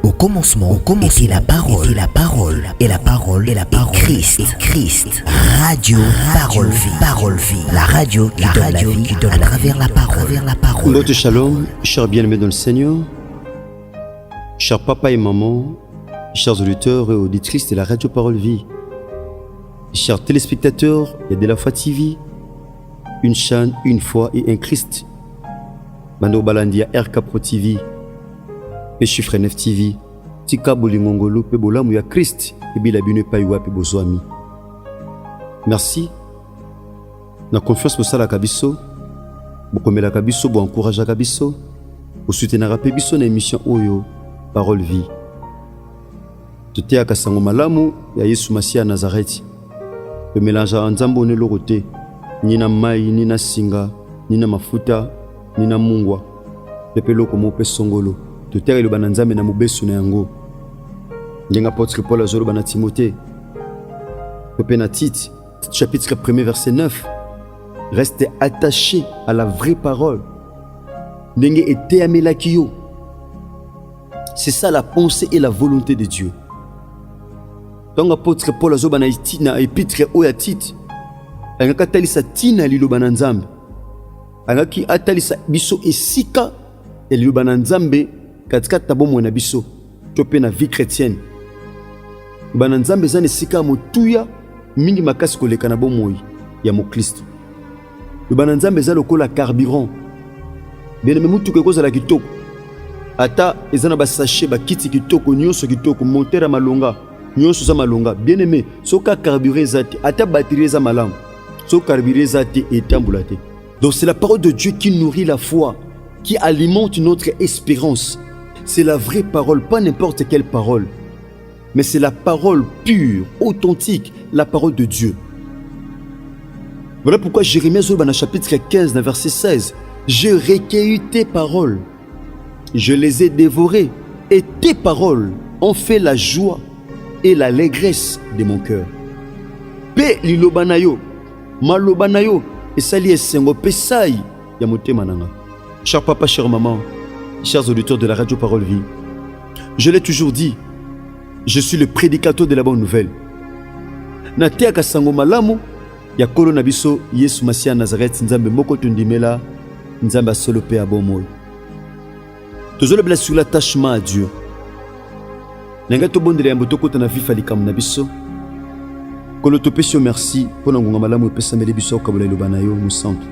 Au commencement était la parole, et la parole est Christ. Radio Parole Vie. La radio qui donne la vie à travers la parole. Notre shalom, chers bien-aimés dans le Seigneur, chers papa et maman, chers auditeurs et auditrices de la radio Parole Vie, chers téléspectateurs de la foi TV, une chaîne, une foi et un Christ. Mano Balandia RK Pro TV, et Chiffre 9 TV, Tika Bolingongolo, Pebolam ya Christ, et Bilabine Paiwa Pebozoami. Merci. Na confiance pour ça la Kabiso, pour la Kabiso, pour encourager la Kabiso, pour soutenir la Kabiso dans l'émission Oyo, Parole Vie. Tout est à Kassango Malamu, ya Yesu Masia Nazareth. Le mélange à Nzambo ne l'oroté, ni na mai, ni na singa, ni na mafuta, ni na mungwa. Le pelo comme au songolo. Tout est le bananzame na mubesu na yango. Ndenga apôtre Paul azolo bana Timothée. Le Pénatit, chapitre 1er verset 9. Restez attachés à la vraie parole. Ndenga ete amelakiyo. C'est ça la pensée et la volonté de Dieu. Donc apôtre Paul azolo bana itina épître oyatit. Angaka talisa tina lilo bananzambe. Angaki atalisa biso esika et lilo bananzambe katika tabomo na biso. Topé na vie chrétienne. Bananzambe zane esika motuya mingi makasi koleka na bomoi ya mokristo. Le bananzambe za lokola carburant. Bien aimé mutu ke kozala kitoko. Ata ezana ba sachet ba kiti kitoko nyonso kitoko moteur malonga nyonso za malonga. Bien aimé soka carburant zati ata batterie za malamu. So carburant zati etambulate. Donc c'est la parole de Dieu qui nourrit la foi, qui alimente notre espérance. C'est la vraie parole, pas n'importe quelle parole. Mais c'est la parole pure, authentique, la parole de Dieu. Voilà pourquoi Jérémie dans le chapitre 15, verset 16, « J'ai recueilli tes paroles, je les ai dévorées, et tes paroles ont fait la joie et l'allégresse de mon cœur. » Pe lilobanayo, malobanayo, et sali esengo pesai ya motema nanga. Cher papa, chère maman, chers auditeurs de la radio Parole Vie, je l'ai toujours dit, je suis le prédicateur de la bonne nouvelle. Natea kasango malamu ya kolo na biso Yesu Masia Nazareth nzambe moko tundimela nzambe solo pe abomoy. Tozolo bla sur l'attachement à Dieu. Nanga to bondele ya mboto kota na vifa likam na biso. Kolo to pesio merci pona ngonga malamu pesa mele biso kabola lobana yo mu centre.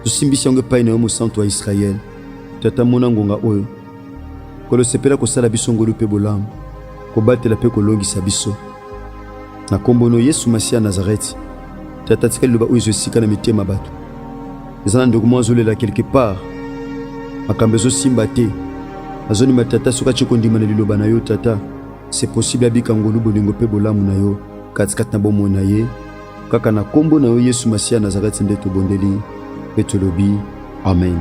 To simbisi ngo pa ina mu centre wa Israël. Tata mona ngonga oyo. Kolo sepela ko sala biso ngolo pe bolam. Ko batela pe ko longisa biso. Na kombono Yesu Masia Nazareth. Tata tikali loba oyo sika na mitema bato. Ezana ndoko zolela quelque part. Makambezo simba te. Azoni matata soka chikondima na liloba na yo tata. C'est possible abika ngolo bolingo pe bolamu na yo. Katika na bomo na ye. Kaka na kombo na yo Yesu Masia Nazareth ndeto bondeli. Petolobi. Amen.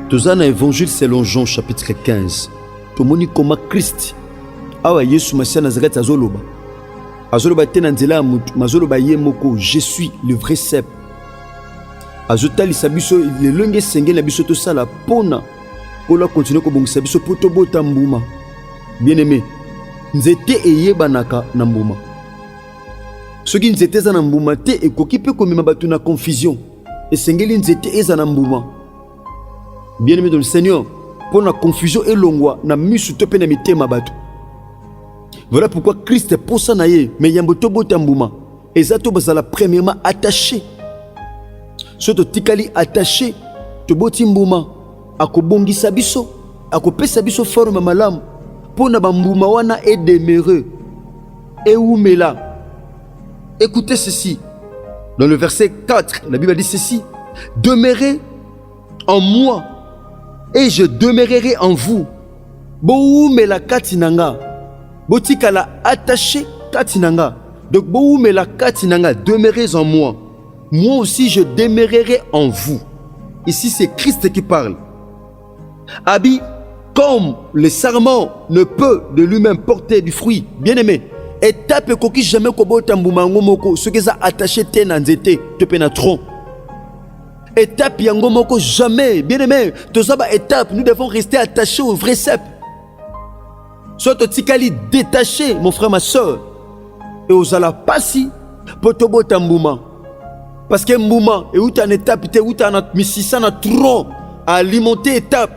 Tozana évangile selon Jean chapitre 15. Tomoni koma Christ. Awa Yesu Masia Nazareth azoloba. Azoloba tena nzela mutu mazoloba ye moko, je suis le vrai cep. Azotali sabiso le longue senge na biso to sala pona. Kola continue ko bongisa biso poto bota mbuma. Bien-aimé, nzete eyebanaka na mbuma. Soki nzete za na mbuma te ekoki pe komema batu na confusion. Esengeli nzete eza na mbuma. Bien-aimé dans le Seigneur, pour la confusion et l'ongwa na misu to pe na mitema batu. Voilà pourquoi Christ est pour ça naïe, mais yamboto botambouma. Et ça, tu vas premièrement attaché. Soto tikali attaché, to botimbouma. Ako bongi sabiso, ako pe sabiso forme malam. Pour na bambouma wana et demeureux. Et où mais là. Écoutez ceci. Dans le verset 4, la Bible dit ceci. Demeurez en moi, et je demeurerai en vous. Bo mais la katinanga. Botikala attaché katinanga. Donc bo mais la katinanga, demeurez en moi. Moi aussi je demeurerai en vous. Ici c'est Christ qui parle. Abi, comme le sarment ne peut de lui-même porter du fruit, bien aimé. Étape koki jamais ko botambuma ngomoko, ce qui est attaché tenanzete te pénétrons. Étape yango moko jamais, bien aimé. Tous ça étape, nous devons rester attachés au vrai cep. Soit tikali détaché, mon frère, ma soeur. Et aux ala pasi, potobo tambouma. Parce que mbouma, et où t'as une étape, où t'as un mississa, un tronc à alimenter étape.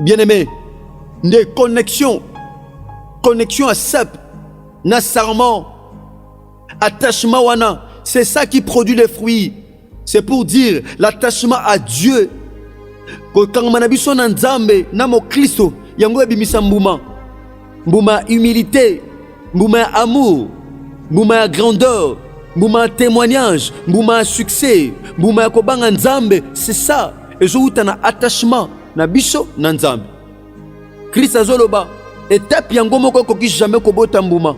Bien aimé, des connexions. Connexion à sep, na sarment, attachement wana. C'est ça qui produit les fruits. C'est pour dire l'attachement à Dieu. Quand manabiso na nzambe, na mo Kristo, yango ebimisa mbuma. Mbuma humilité, mbuma amour, mbuma grandeur, mbuma témoignage, mbuma succès, mbuma kobanga nzambe, c'est ça. Et je vous na attachement na biso na nzambe. Christ azoloba, étape yango moko koki jamais kobota mbuma.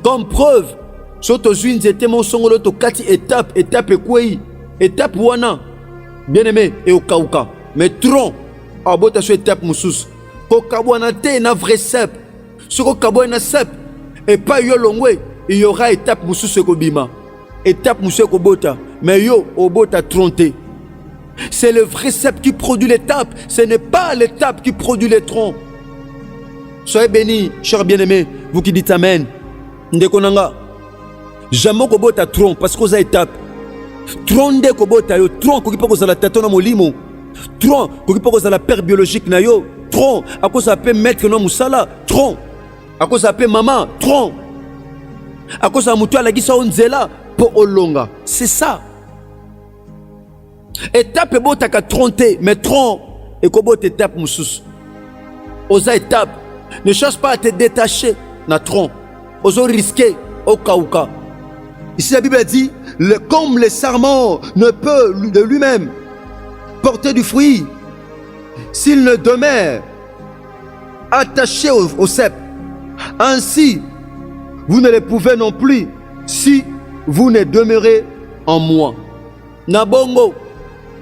Comme preuve, soto zwin zete mon songolo to kati étape kwei, étape wana. Bien aimé et au kauka. Mais tronc abota sur étape musus. Ko kabwana te na vrai sep. Soko kabwana sep et pas yo longwe, il y aura étape musus ko bima. Étape musus ko bota, mais yo obota tronté. C'est le vrai cep qui produit l'étape, ce n'est pas l'étape qui produit les troncs. Soyez bénis, chers bien-aimés, vous qui dites Amen. Ndekonanga, jamais kobota tronc parce que vous avez étape. Tronc de kobota yo, tronc koki pa kozala tatona molimo. Tronc koki pa kozala père biologique na yo. Tronc à cause ça peut mettre no musala. Tronc à cause ça peut maman. Tronc à cause ça mutua la gisa onzela po olonga. C'est ça. Étape est beau t'as tronté, mais tronc et kobo étape musus. Osa étape, ne cherche pas à te détacher na tronc. Oso risquer au kauka. Ici la Bible dit, comme le sarment ne peut de lui-même porter du fruit s'il ne demeure attaché au cep. Ainsi, vous ne le pouvez non plus si vous ne demeurez en moi. Nabongo,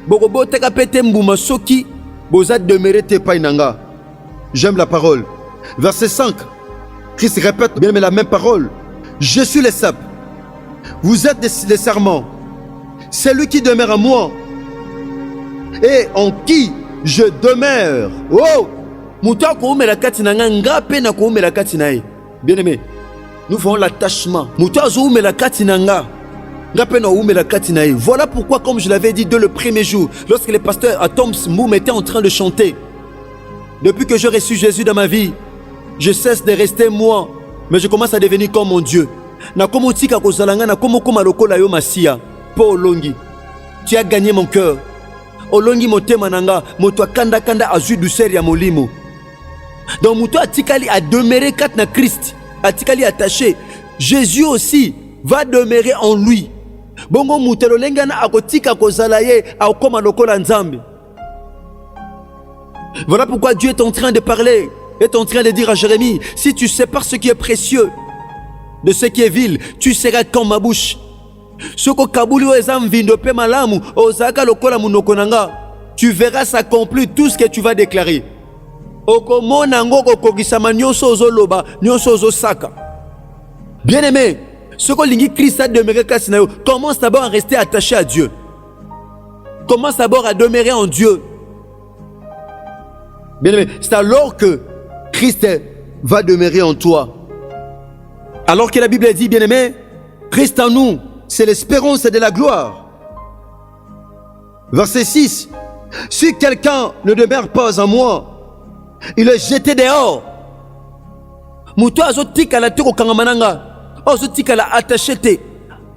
bokobo teka pete mbuma soki boza demeurer te painanga. J'aime la parole. Verset 5. Christ répète bien mais la même parole. Je suis le cep. Vous êtes les serments. C'est lui qui demeure en moi et en qui je demeure. Oh! Bien aimé, nous faisons l'attachement. Voilà pourquoi, comme je l'avais dit dès le premier jour, lorsque le pasteur Atom Moum était en train de chanter, depuis que j'ai reçu Jésus dans ma vie, je cesse de rester moi, mais je commence à devenir comme mon Dieu. Tu as gagné mon cœur. Olongi motema nanga, moto kanda kanda azu douceur ya molimo. Donc moto atikali a demeuré kat na Christ, atikali attaché. Jésus aussi va demeurer en lui. Bongo mutelo lengana akotika kozala ye akoma lokola nzambe. Voilà pourquoi Dieu est en train de parler, est en train de dire à Jérémie, si tu sépares ce qui est précieux de ce qui est vil, tu seras comme ma bouche. Soko kabuli wezam vindo pe malamu ozaka lokola munoko nanga, tu verras s'accomplir tout ce que tu vas déclarer. Okomona ngoko kokisama nyonso ozoloba nyonso ozosaka. Bien aimé, soko lingi Christ a demeuré kasi na yo, commence d'abord à rester attaché à Dieu. Commence d'abord à demeurer en Dieu. Bien aimé, c'est alors que Christ va demeurer en toi. Alors que la Bible dit, bien aimé, Christ en nous, c'est l'espérance de la gloire. Verset 6. Si quelqu'un ne demeure pas en moi, il est jeté dehors. Muto azotika la teko kangamananga, azotika la attaché te.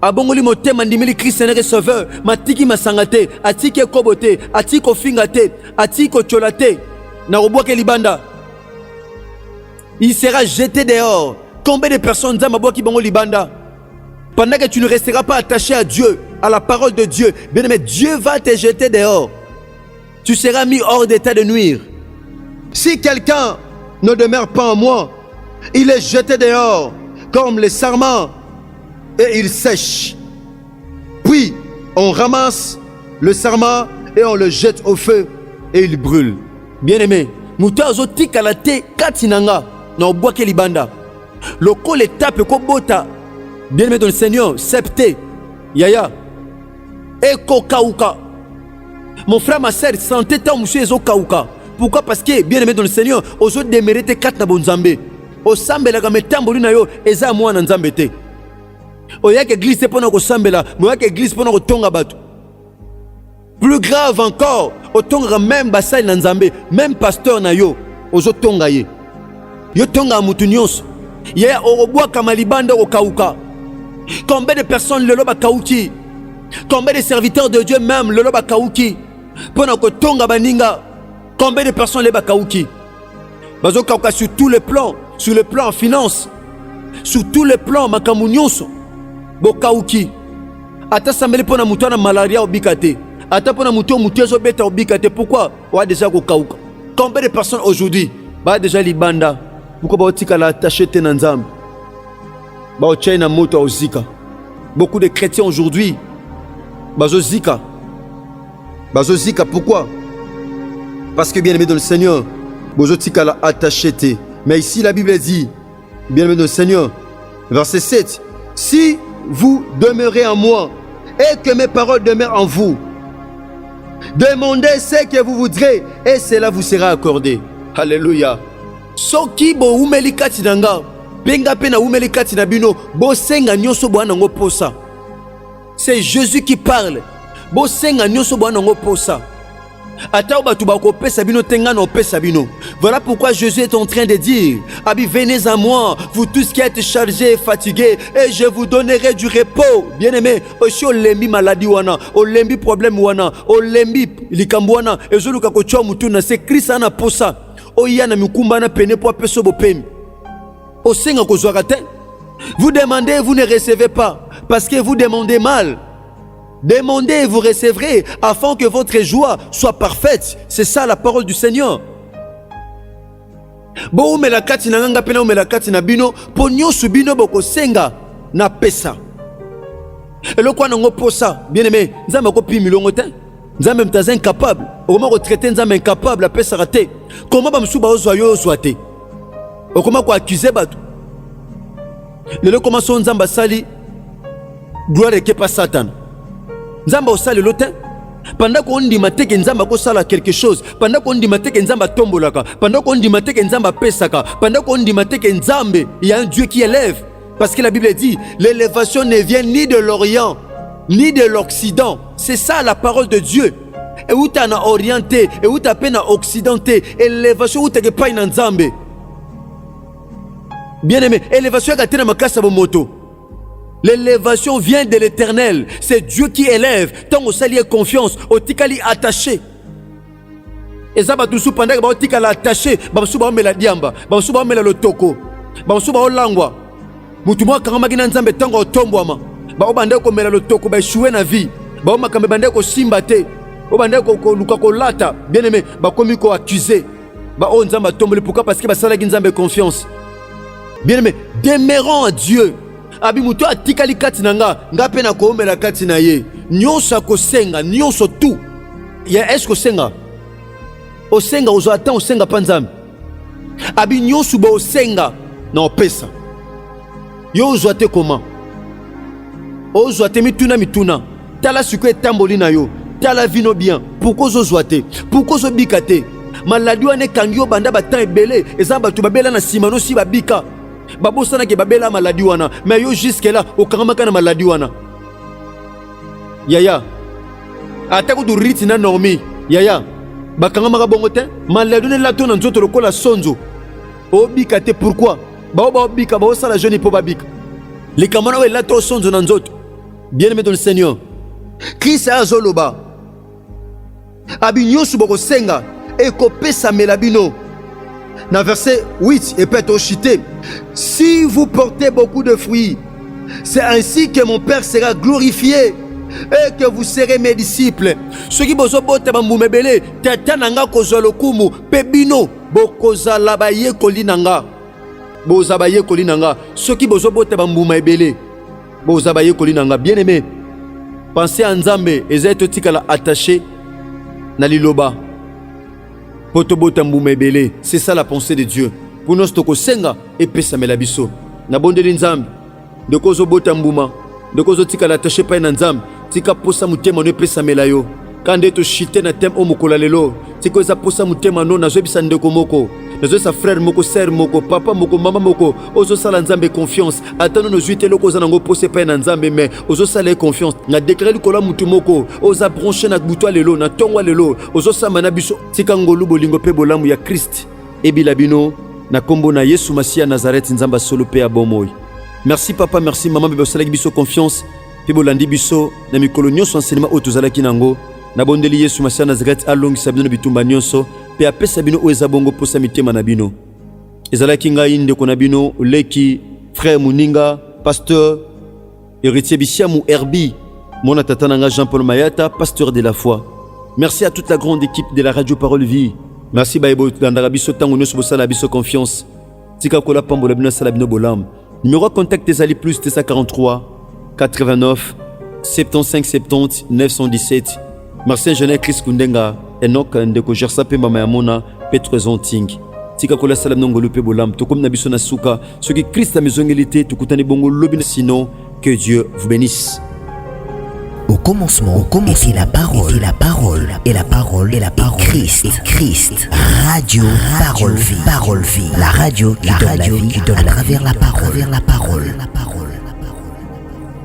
Abongoli motema ndimili Christ n'est sauveur, matiki masangate, atiki kobote, atiko fingate, atiko cholate, na roboke libanda. Il sera jeté dehors. Combien de personnes zamba ki bongo libanda? Pendant que tu ne resteras pas attaché à Dieu, à la parole de Dieu, bien aimé, Dieu va te jeter dehors. Tu seras mis hors d'état de nuire. Si quelqu'un ne demeure pas en moi, il est jeté dehors comme les sarments et il sèche. Puis on ramasse le sarment et on le jette au feu et il brûle. Bien aimé, mutazo tikalate katinanga na obwake libanda. Loko l'étape kobota. Bien aimé dans le Seigneur, septé, yaya, eko kauka. Mon frère, ma sœur, santé ta monsieur ezo kauka. Pourquoi? Parce que bien aimé dans le Seigneur, aux autres démérité 4 na bonzambe. Au sambela ka metamboli na yo eza mwa na nzambe te. Oyaka église pour na ko sambela, moyaka église pour na ko tonga bato. Plus grave encore, au tonga même basali na nzambe, même pasteur na yo, ozo tonga ye. Yo tonga mutu nyonso. Ye orobwa kamalibanda o kauka. Combien de personnes le loba kauki? Combien de serviteurs de Dieu même le loba kauki? Pendant que tonga baninga, combien de personnes le bakauki? Bazo kauka sur tous les plans, sur le plan finance, sur tous les plans makamunyonso. Bo kauki. Ata sambele pona mutu na malaria obikate. Ata pona mutu mutezo beta obikate. Pourquoi? Wa déjà ko kauka. Combien de personnes aujourd'hui ba déjà libanda? Pourquoi ba otika la attaché te na nzambe? Ba ochai na moto ozika. Beaucoup de chrétiens aujourd'hui bazo zika. Bazo zika pourquoi? Parce que bien aimé dans le Seigneur, bazo tika la attaché te. Mais ici la Bible dit, bien aimé dans le Seigneur, verset 7, si vous demeurez en moi et que mes paroles demeurent en vous, demandez ce que vous voudrez et cela vous sera accordé. Alléluia. Soki bo umeli kati nanga, penga pena umeli kati na bino, bo senga nyonso bo anango posa. C'est Jésus qui parle. Bo senga nyonso bo anango posa. Ata batu ba ko pesa bino tenga no pesa bino. Voilà pourquoi Jésus est en train de dire, Abi venez à moi, vous tous qui êtes chargés et fatigués, et je vous donnerai du repos. Bien-aimé, aussi o lembi maladie wana, o lembi problème wana, o lembi likambo wana, ezoluka ko chwa mutuna, c'est Christ ana posa. O yana mikumba na pene po peso bo pemi. O senga ko zwaka te. Vous demandez, vous ne recevez pas, parce que vous demandez mal. Demandez et vous recevrez afin que votre joie soit parfaite. C'est ça la parole du Seigneur. Bo umela kati na nganga pena umela kati na bino po nyonso bino boko senga na pesa. Eloko na ngo posa, bien aimé, nzamba ko pi milongo te. Nzamba mtaza incapable. Okoma ko traiter nzamba incapable a pesa raté. Comment ba msuba ozwa yo ozwa te. Okoma ko accuser bato. Lelo koma so nzamba sali gloire ke pa Satan. Nzamba osali lotin. Pendant qu'on dit que nzamba ko sala quelque chose, pendant qu'on dit que nzamba tombolaka, pendant qu'on dit que nzamba pesaka, pendant qu'on dit que nzambe, il y a un Dieu qui élève. Parce que la Bible dit, l'élévation ne vient ni de l'Orient, ni de l'Occident. C'est ça la parole de Dieu. Et où tu as orienté, et où tu as peine occidenté, élévation où tu as pas une nzambe. Bien aimé, élévation est à makasa moto. L'élévation vient de l'Éternel. C'est Dieu qui élève. Tant au salier confiance, au tikali attaché. Et ça va tout sous pendant que au tikali attaché, bamsou ba mela diamba, bamsou ba mela lotoko, bamsou ba olangwa. Mutumwa kanga gina nzambe tango otombwama. Ba obande ko mela lotoko ba échouer na vie. Ba o makambe bande ko simba te. Obande ko luka ko lata. Bien aimé, ba komi ko accusé. Ba o nzamba tombole pourquoi? Parce que ba sala nzambe confiance. Bien aimé, demeurons à Dieu. Abi muto atikali kati nanga ngape na ko omela kati na ye nyonso ko senga nyonso tout ya est-ce que senga o senga ozo ata o senga panzam abi nyonso ba o senga na opesa yo ozo ate comment ozo ate mituna tala siko etamboli na yo tala vino bien pourquoi ozo ate pourquoi ozo bikate maladi wane kangi banda batan ebele ezamba tu babela na simano si babika babosana ke babela maladi wana mais yo jusque là okangamaka na maladi wana yaya atako du riti na normi yaya bakangamaka bongo te maladi ne la tona nzoto lokola sonzo obika te pourquoi ba obika ba osala jeune po babika les kamana we la to sonzo na nzoto bien aimé dans le Seigneur Christ azoloba abinyo suboko senga e kopesa melabino. Dans verset 8, et peut être chité. Si vous portez beaucoup de fruits, c'est ainsi que mon Père sera glorifié et que vous serez mes disciples. Ce qui bozo bote bambumebele, tatananga kozolokumu, pebino, bokoza labaye kolinanga. Bozabaye kolinanga. Ce qui bozo bote bambumebele, bozabaye kolinanga. Bien aimé, pensez à Nzambe, et zay totikala attaché, na liloba. C'est ça la pensée de Dieu. Pour nous, c'est senga et pesa melabiso. Na bonde nzambe. De kozo botambuma. De kozo tika la tache pa nzambe. Tika posa mutema ne pesa melayo. kande to shite na tem o mokola lelo tiko eza posa mutema no na zebisa ndeko moko nazo sa frère moko sœur moko papa moko mama moko ozo sala nzambe confiance atano no juite loko za nango pose pa na nzambe mais ozo sala confiance na déclarer likola mutu moko oza brancher na butwa lelo na tongwa lelo ozo sama na biso tika ngolu bolingo pe bolamu ya Christ ebila bino na kombo na Yesu Masia Nazareth nzamba solo pe abomoy. Merci papa, merci maman bebe osalaki biso confiance pe bolandi biso na mikolo nyonso enseignement oyo tozalaki nango na bondeli Yesu Masia Nazareth alongisa bino na bitumba nyonso pe apesa bino oyo eza bongo posa mitema na bino. Ezalaki ngai ndeko na bino leki frère Muninga pasteur héritier Bisiamu Herbi mon tata nanga Jean-Paul Mayata pasteur de la foi. Merci à toute la grande équipe de la radio Parole Vie. Merci Baïbo Gandara biso tango nyonso bosala biso confiance. Tika kola pambola bino sala bino bolam. Numéro de contact des Ali plus 43 89 75 70 917. Marcin Jeannet Chris Kundenga Enoch Ndeko Gersape Mama Yamona Petre Zonting. Tika kola salam nongolo pe bolam to comme na biso na suka ce que Christ a mezongelité to kutani bongo lobina sinon que Dieu vous bénisse. Au commencement, était la parole, et la parole, Christ, radio, parole vie, la radio qui donne la vie à travers la parole.